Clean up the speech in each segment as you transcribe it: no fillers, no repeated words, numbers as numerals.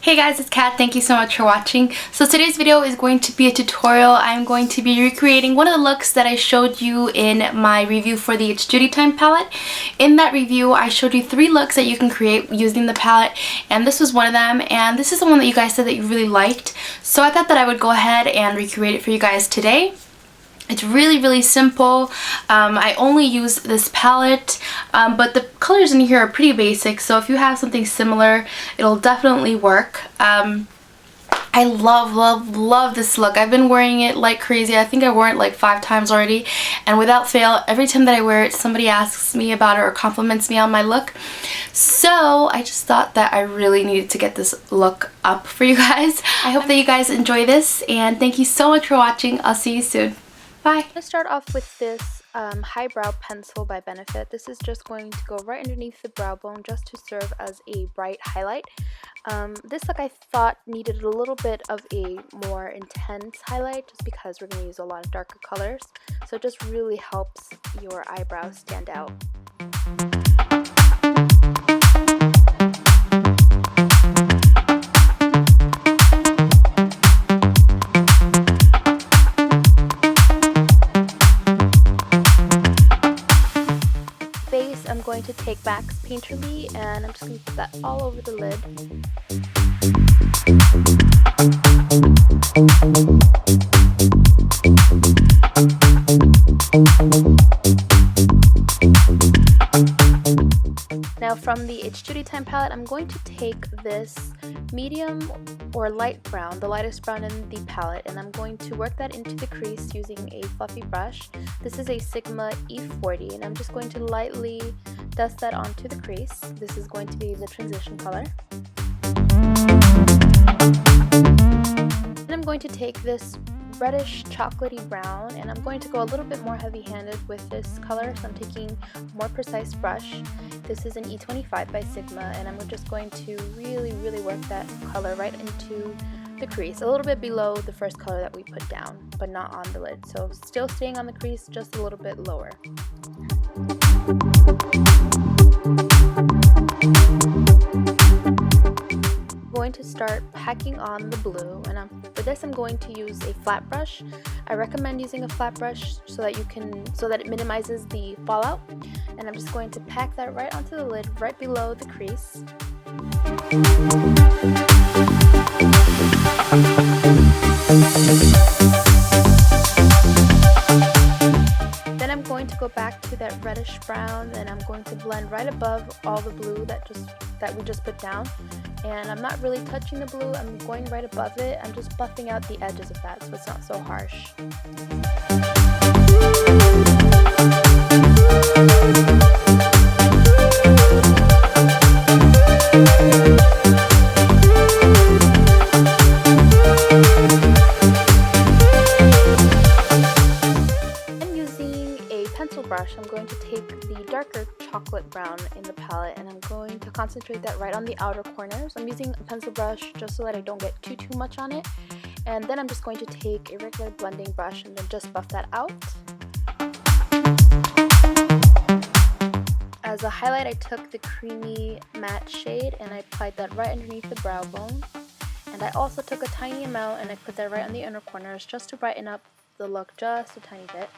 Hey guys, it's Kat. Thank you so much for watching. So today's video is going to be a tutorial. I'm going to be recreating one of the looks that I showed you in my review for the It's Judy Time palette. In that review, I showed you 3 looks that you can create using the palette, and this was one of them, and this is the one that you guys said that you really liked. So I thought that I would go ahead and recreate it for you guys today. It's really simple. I only use this palette, but the colors in here are pretty basic, so if you have something similar, it'll definitely work. I love this look. I've been wearing it like crazy. I think I wore it like 5 times already, and without fail, every time that I wear it, somebody asks me about it or compliments me on my look. So I just thought that I really needed to get this look up for you guys. I hope that you guys enjoy this, and thank you so much for watching. I'll see you soon. Bye. I'm going to start off with this highbrow pencil by Benefit. This is just going to go right underneath the brow bone just to serve as a bright highlight. This look I thought needed a little bit of a more intense highlight just because we're going to use a lot of darker colors. So it just really helps your eyebrows stand out. I'm going to take Max Painterly and I'm just going to put that all over the lid. Now from the It's Judy Time palette, I'm going to take this medium or light brown, the lightest brown in the palette, and I'm going to work that into the crease using a fluffy brush. This is a Sigma E40, and I'm just going to lightly dust that onto the crease. This is going to be the transition color. And I'm going to take this reddish chocolatey brown, and I'm going to go a little bit more heavy-handed with this color, so I'm taking a more precise brush. This is an E25 by Sigma, and I'm just going to really work that color right into the crease, a little bit below the first color that we put down, but not on the lid. So still staying on the crease, just a little bit lower. Going to start packing on the blue, and for this I'm going to use a flat brush. I recommend using a flat brush so that it minimizes the fallout, and I'm just going to pack that right onto the lid right below the crease. Then I'm going to go back to that reddish brown, and I'm going to blend right above all the blue that we just put down. And I'm not really touching the blue, I'm going right above it. I'm just buffing out the edges of that so it's not so harsh. I'm going to take the darker chocolate brown in the palette, and I'm going to concentrate that right on the outer corners. I'm using a pencil brush just so that I don't get too much on it, and then I'm just going to take a regular blending brush and then just buff that out. As a highlight, I took the creamy matte shade and I applied that right underneath the brow bone, and I also took a tiny amount and I put that right on the inner corners just to brighten up the look just a tiny bit.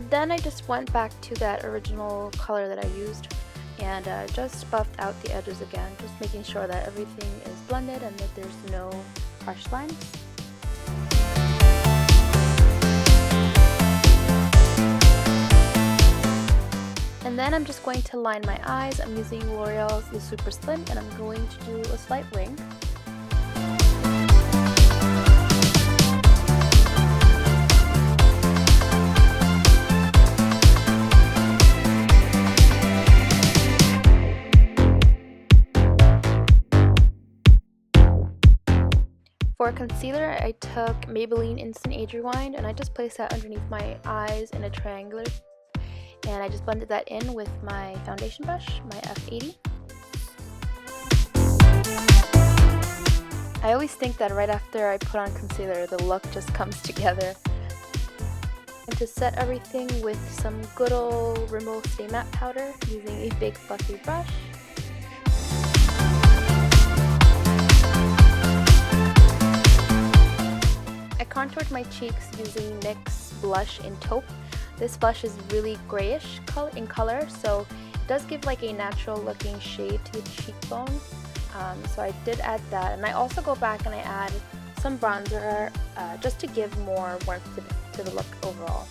Then I just went back to that original color that I used and just buffed out the edges again, just making sure that everything is blended and that there's no harsh lines. And then I'm just going to line my eyes. I'm using L'Oreal's The Super Slim, and I'm going to do a slight wing. For concealer, I took Maybelline Instant Age Rewind, and I just placed that underneath my eyes in a triangular. And I just blended that in with my foundation brush, my F80. I always think that right after I put on concealer, the look just comes together. And to set everything with some good old Rimmel Stay Matte powder using a big fluffy brush. I contoured my cheeks using NYX blush in taupe. This blush is really grayish in color, so it does give like a natural looking shade to the cheekbone. So I did add that, and I also go back and I add some bronzer just to give more warmth to the look overall.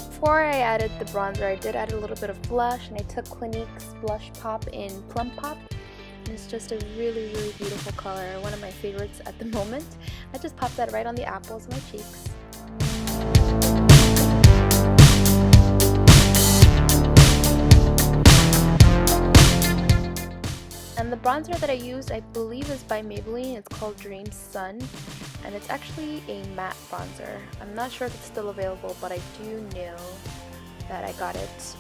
Before I added the bronzer, I did add a little bit of blush, and I took Clinique's Blush Pop in Plum Pop. And it's just a really, really beautiful color, one of my favorites at the moment. I just popped that right on the apples of my cheeks. And the bronzer that I used, I believe, is by Maybelline. It's called Dream Sun, and it's actually a matte bronzer. I'm not sure if it's still available, but I do know that I got it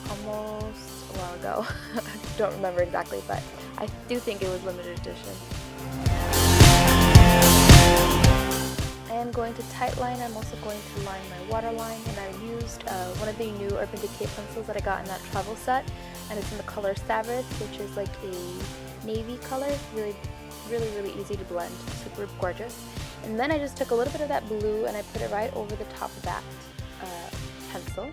almost a while ago. I don't remember exactly, but I do think it was limited edition. I am going to tightline. I'm also going to line my waterline, and I used one of the new Urban Decay pencils that I got in that travel set, and it's in the color Savage, which is like a navy color. Really, really, really easy to blend. Super gorgeous. And then I just took a little bit of that blue and I put it right over the top of that pencil.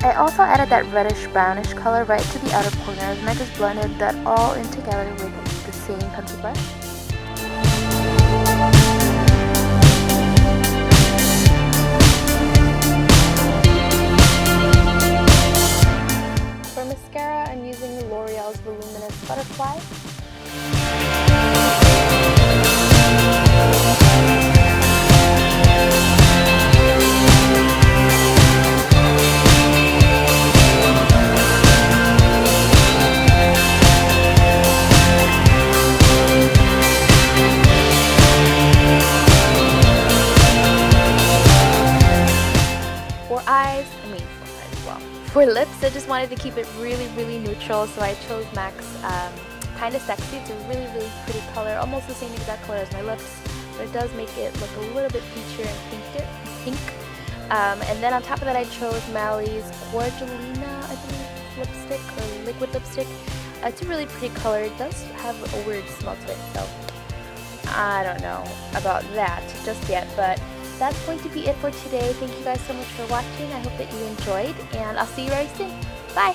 I also added that reddish brownish color right to the outer corners, and I just blended that all in together with the same pencil brush. For mascara, I'm using L'Oreal's Voluminous Butterfly. For lips, I just wanted to keep it really, really neutral, so I chose MAC's Kinda Sexy. It's a really, really pretty color, almost the same exact color as my lips, but it does make it look a little bit peachier and pink. And then on top of that, I chose Mally's Gorgelina, I believe, lipstick, or liquid lipstick. It's a really pretty color. It does have a weird smell to it, so I don't know about that just yet, but that's going to be it for today. Thank you guys so much for watching. I hope that you enjoyed, and I'll see you very soon. Bye!